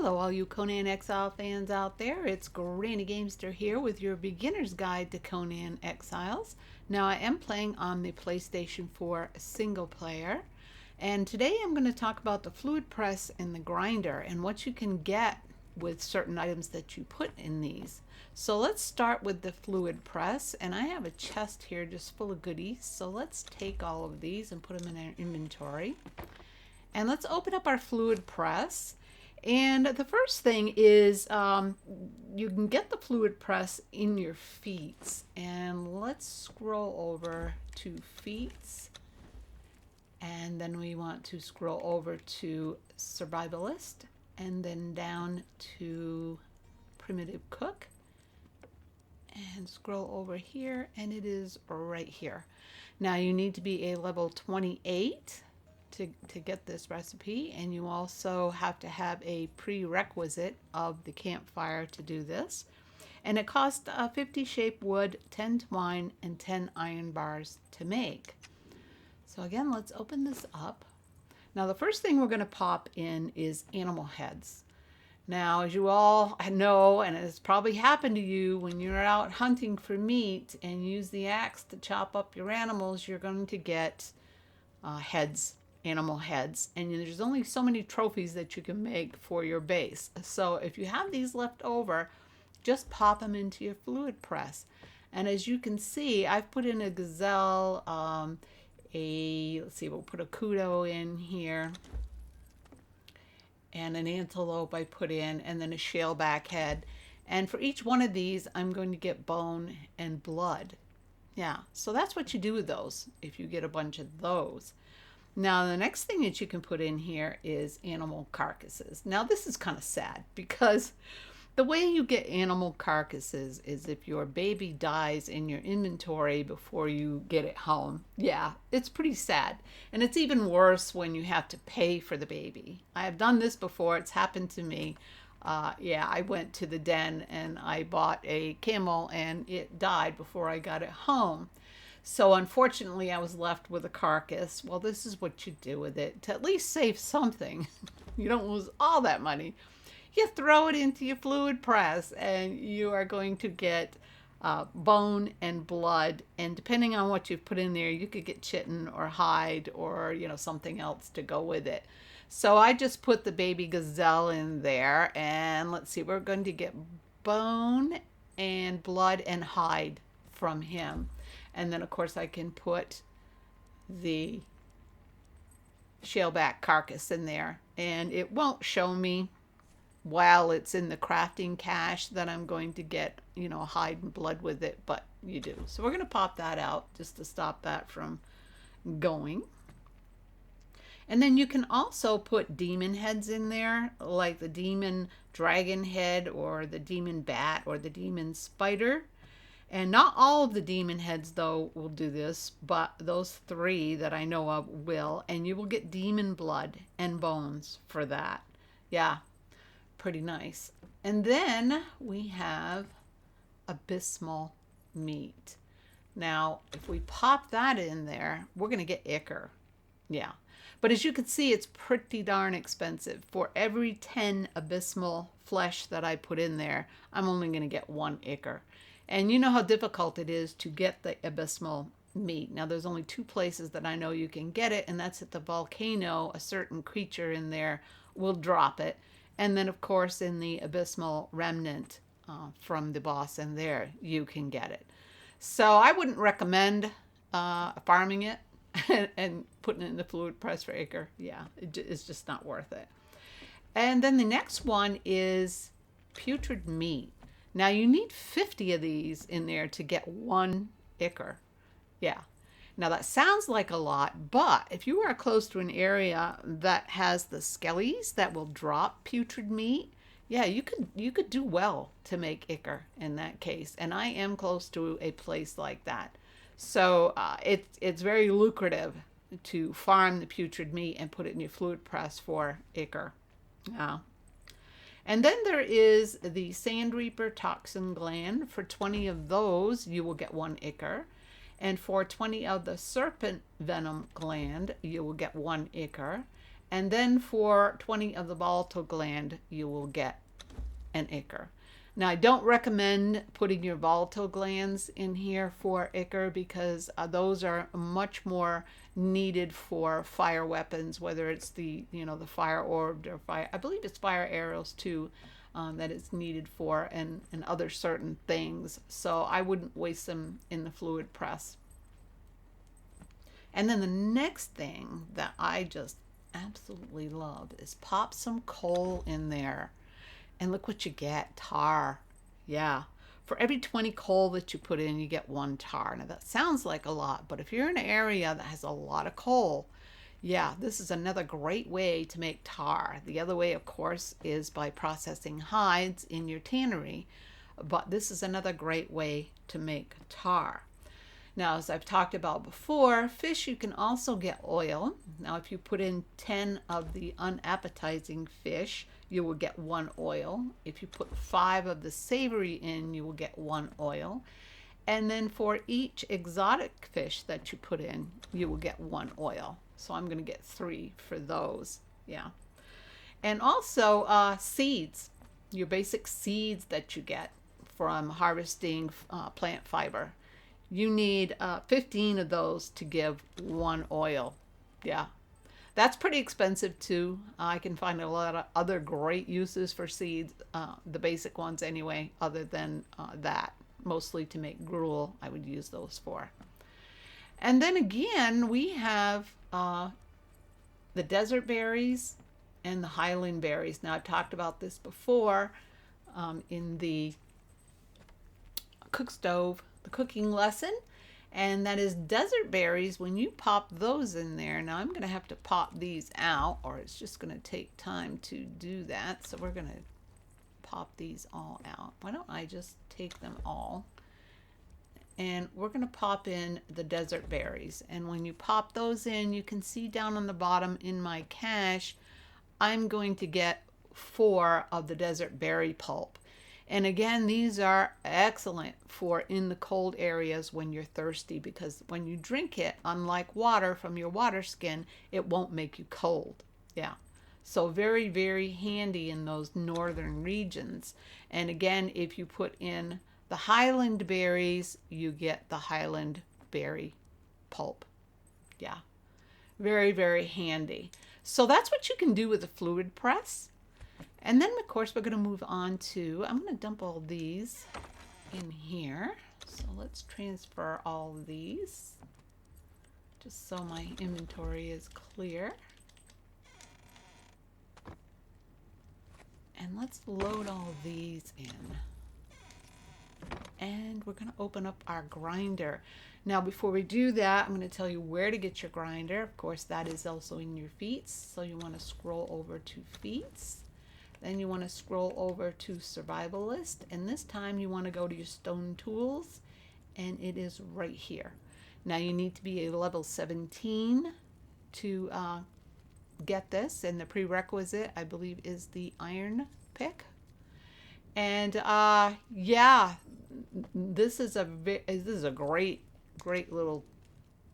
Hello, all you Conan Exile fans out there. It's Granny Gamester here with your beginner's guide to Conan Exiles. Now, I am playing on the PlayStation 4 single player, and today I'm going to talk about the fluid press and the grinder and what you can get with certain items that you put in these. So let's start with the fluid press, and I have a chest here just full of goodies. So let's take all of these and put them in our inventory. And let's open up our fluid press. And the first thing is you can get the fluid press in your feet. And let's scroll over to feet. And then we want to scroll over to survivalist. And then down to primitive cook. And scroll over here. And it is right here. Now you need to be a level 28. To get this recipe, and you also have to have a prerequisite of the campfire to do this, and it costs 50 shape wood, 10 twine, and 10 iron bars to make. So again, let's open this up. Now the first thing we're going to pop in is animal heads. Now, as you all know, and it's probably happened to you, when you're out hunting for meat and use the axe to chop up your animals, you're going to get animal heads, and there's only so many trophies that you can make for your base. So if you have these left over, just pop them into your fluid press. And as you can see, I've put in a gazelle, let's see, we'll put a kudu in here, and an antelope I put in, and then a shaleback head. And for each one of these, I'm going to get bone and blood. Yeah, so that's what you do with those if you get a bunch of those. Now, the next thing that you can put in here is animal carcasses. Now, this is kind of sad because the way you get animal carcasses is if your baby dies in your inventory before you get it home. Yeah, it's pretty sad. And it's even worse when you have to pay for the baby. I have done this before. It's happened to me. Yeah, I went to the den and I bought a camel and it died before I got it home. So unfortunately, I was left with a carcass. Well, this is what you do with it to at least save something. You don't lose all that money. You throw it into your fluid press and you are going to get bone and blood. And depending on what you've put in there, you could get chitin or hide or, something else to go with it. So I just put the baby gazelle in there. And let's see, we're going to get bone and blood and hide from him. And then, of course, I can put the shaleback carcass in there. And it won't show me while it's in the crafting cache that I'm going to get, hide and blood with it, but you do. So we're going to pop that out just to stop that from going. And then you can also put demon heads in there, like the demon dragon head or the demon bat or the demon spider. And not all of the demon heads, though, will do this, but those 3 that I know of will. And you will get demon blood and bones for that. Yeah, pretty nice. And then we have abysmal meat. Now, if we pop that in there, we're going to get ichor. Yeah. But as you can see, it's pretty darn expensive. For every 10 abysmal flesh that I put in there, I'm only going to get 1 ichor. And you know how difficult it is to get the abysmal meat. Now, there's only 2 places that I know you can get it, and that's at the volcano. A certain creature in there will drop it. And then, of course, in the abysmal remnant from the boss in there, you can get it. So I wouldn't recommend farming it and putting it in the fluid press for ichor. Yeah, it's just not worth it. And then the next one is putrid meat. Now, you need 50 of these in there to get 1 ichor. Yeah. Now, that sounds like a lot, but if you are close to an area that has the skellies that will drop putrid meat, yeah, you could do well to make ichor in that case. And I am close to a place like that. So it's very lucrative to farm the putrid meat and put it in your fluid press for ichor. Yeah. And then there is the Sand Reaper Toxin Gland. For 20 of those, you will get 1 ichor. And for 20 of the Serpent Venom Gland, you will get 1 ichor. And then for 20 of the volatile gland, you will get an ichor. Now, I don't recommend putting your volatile glands in here for ichor because those are much more needed for fire weapons, whether it's the, the fire orb or fire, I believe it's fire arrows too, that it's needed for, and other certain things. So I wouldn't waste them in the fluid press. And then the next thing that I just absolutely love is pop some coal in there. And look what you get, tar. Yeah. For every 20 coal that you put in, you get 1 tar. Now that sounds like a lot, but if you're in an area that has a lot of coal, yeah, this is another great way to make tar. The other way, of course, is by processing hides in your tannery, but this is another great way to make tar. Now, as I've talked about before, fish, you can also get oil. Now, if you put in 10 of the unappetizing fish, you will get 1 oil. If you put 5 of the savory in, you will get 1 oil. And then for each exotic fish that you put in, you will get 1 oil. So I'm going to get 3 for those. Yeah. And also seeds, your basic seeds that you get from harvesting plant fiber. You need 15 of those to give 1 oil. Yeah. That's pretty expensive too. I can find a lot of other great uses for seeds, the basic ones anyway, other than that. Mostly to make gruel, I would use those for. And then again, we have the desert berries and the highland berries. Now, I've talked about this before in the cook stove, the cooking lesson, and that is desert berries. When you pop those in there, now I'm going to have to pop these out, or it's just going to take time to do that. So we're going to pop these all out. Why don't I just take them all, and we're going to pop in the desert berries. And when you pop those in, you can see down on the bottom in my cache, I'm going to get 4 of the desert berry pulp. And again, these are excellent for in the cold areas when you're thirsty, because when you drink it, unlike water from your water skin, it won't make you cold. Yeah. So very, very handy in those northern regions. And again, if you put in the highland berries, you get the highland berry pulp. Yeah. Very, very handy. So that's what you can do with a fluid press. And then, of course, we're going to move on to, I'm going to dump all these in here. So let's transfer all of these just so my inventory is clear. And let's load all these in. And we're going to open up our grinder. Now, before we do that, I'm going to tell you where to get your grinder. Of course, that is also in your feats. So you want to scroll over to feats. Then you want to scroll over to survivalist, and this time you want to go to your stone tools, and it is right here. Now you need to be a level 17 to get this, and the prerequisite, I believe, is the iron pick. And yeah, this is a great little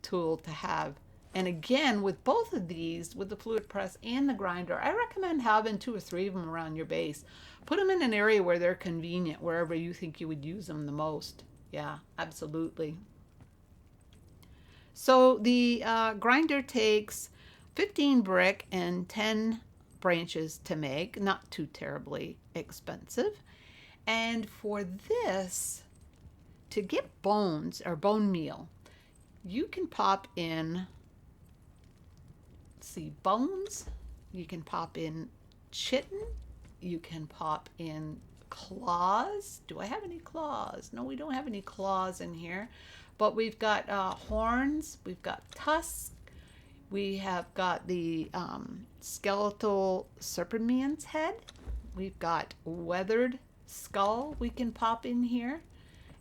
tool to have. And again, with both of these, with the fluid press and the grinder, I recommend having 2 or 3 of them around your base. Put them in an area where they're convenient, wherever you think you would use them the most. Yeah, absolutely. So the grinder takes 15 brick and 10 branches to make, not too terribly expensive. And for this, to get bones or bone meal, you can pop in bones, you can pop in chitin, you can pop in claws. Do I have any claws? No, we don't have any claws in here, but we've got horns, we've got tusks, we have got the skeletal serpentman's head, we've got weathered skull we can pop in here,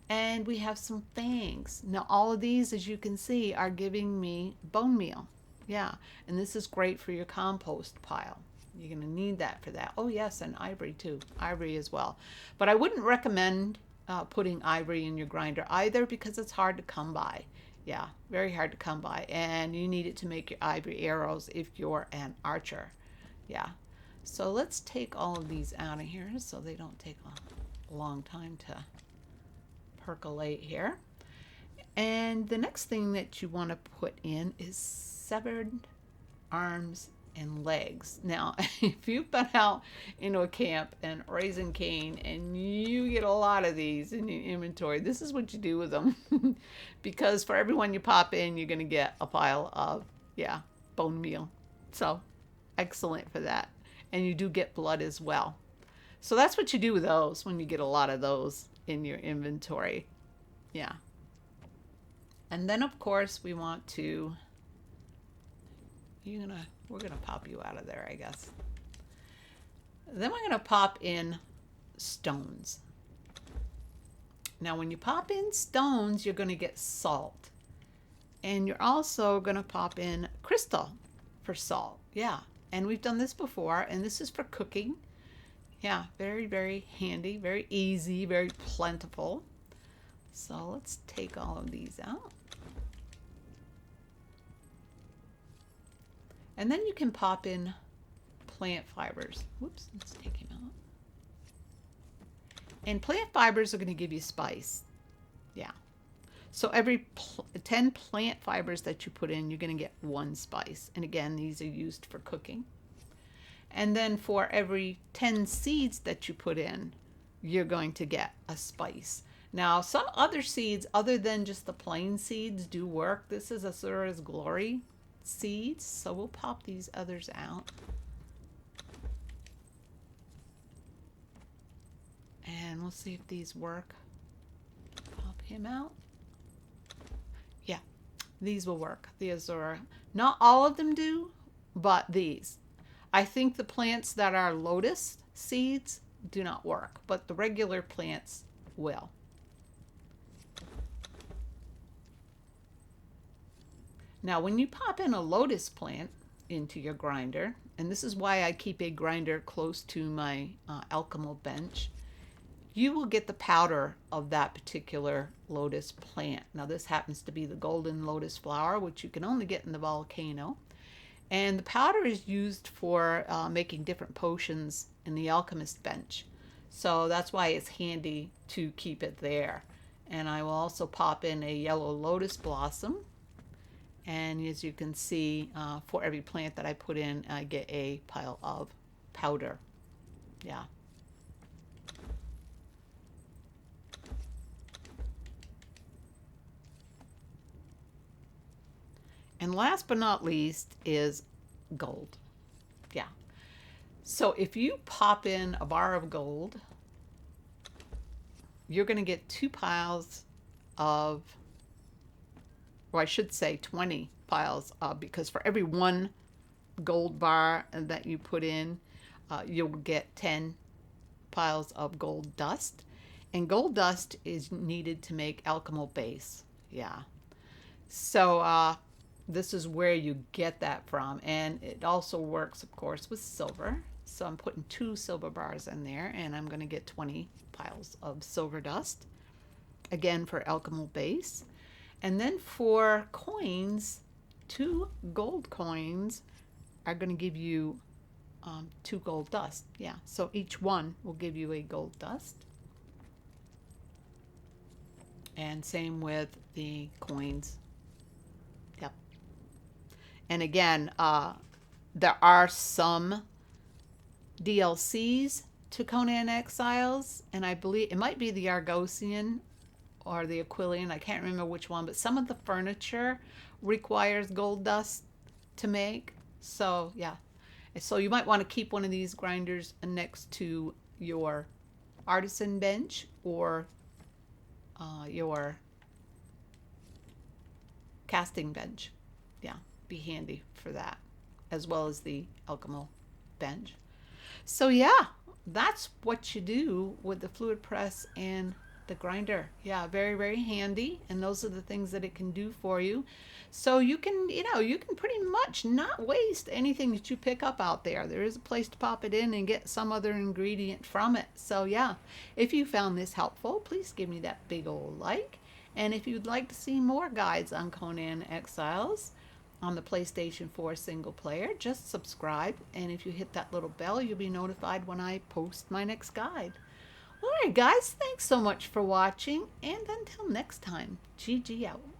and we have some fangs. Now all of these, as you can see, are giving me bone meal. Yeah, and this is great for your compost pile. You're going to need that for that. Oh yes, and ivory too. Ivory as well. But I wouldn't recommend putting ivory in your grinder either, because it's hard to come by. Yeah, very hard to come by. And you need it to make your ivory arrows if you're an archer. Yeah. So let's take all of these out of here so they don't take a long time to percolate here. And the next thing that you want to put in is severed arms and legs. Now, if you've been out into a camp and raising cane and you get a lot of these in your inventory, this is what you do with them. Because for every one you pop in, you're going to get a pile of, yeah, bone meal. So excellent for that. And you do get blood as well. So that's what you do with those when you get a lot of those in your inventory. Yeah. And then of course we want to, we're gonna pop you out of there, I guess. Then we're gonna pop in stones. Now when you pop in stones, you're gonna get salt. And you're also gonna pop in crystal for salt. Yeah, and we've done this before, and this is for cooking. Yeah, very, very handy, very easy, very plentiful. So let's take all of these out. And then you can pop in plant fibers. Whoops, let's take him out. And plant fibers are going to give you spice. Yeah. So every 10 plant fibers that you put in, you're going to get 1 spice. And again, these are used for cooking. And then for every 10 seeds that you put in, you're going to get a spice. Now, some other seeds other than just the plain seeds do work. This is Asura's Glory seeds, so we'll pop these others out. And we'll see if these work. Pop him out. Yeah, these will work. The Azura. Not all of them do, but these. I think the plants that are lotus seeds do not work, but the regular plants will. Now, when you pop in a lotus plant into your grinder, and this is why I keep a grinder close to my alchemical bench, you will get the powder of that particular lotus plant. Now, this happens to be the golden lotus flower, which you can only get in the volcano. And the powder is used for making different potions in the alchemist bench. So that's why it's handy to keep it there. And I will also pop in a yellow lotus blossom. And as you can see, for every plant that I put in, I get a pile of powder. Yeah. And last but not least is gold. Yeah. So if you pop in a bar of gold, you're going to get 2 piles of, or I should say 20 piles, because for every 1 gold bar that you put in, you'll get 10 piles of gold dust. And gold dust is needed to make alchemical base. Yeah. So this is where you get that from. And it also works, of course, with silver. So I'm putting 2 silver bars in there, and I'm going to get 20 piles of silver dust. Again, for alchemical base. And then for coins, 2 gold coins are going to give you 2 gold dust. Yeah, so each one will give you a gold dust. And same with the coins. Yep. And again, there are some DLCs to Conan Exiles, and I believe it might be the Argosian or the Aquilian, I can't remember which one, but some of the furniture requires gold dust to make. So yeah, so you might want to keep one of these grinders next to your artisan bench or your casting bench. Yeah, be handy for that, as well as the alchemical bench. So yeah, that's what you do with the fluid press and the grinder. Yeah, very, very handy. And those are the things that it can do for you. So you can, you can pretty much not waste anything that you pick up out there. There is a place to pop it in and get some other ingredient from it. So yeah, if you found this helpful, please give me that big old like. And if you'd like to see more guides on Conan Exiles on the PlayStation 4 single player, just subscribe. And if you hit that little bell, you'll be notified when I post my next guide. All right, guys, thanks so much for watching. And until next time, GG out.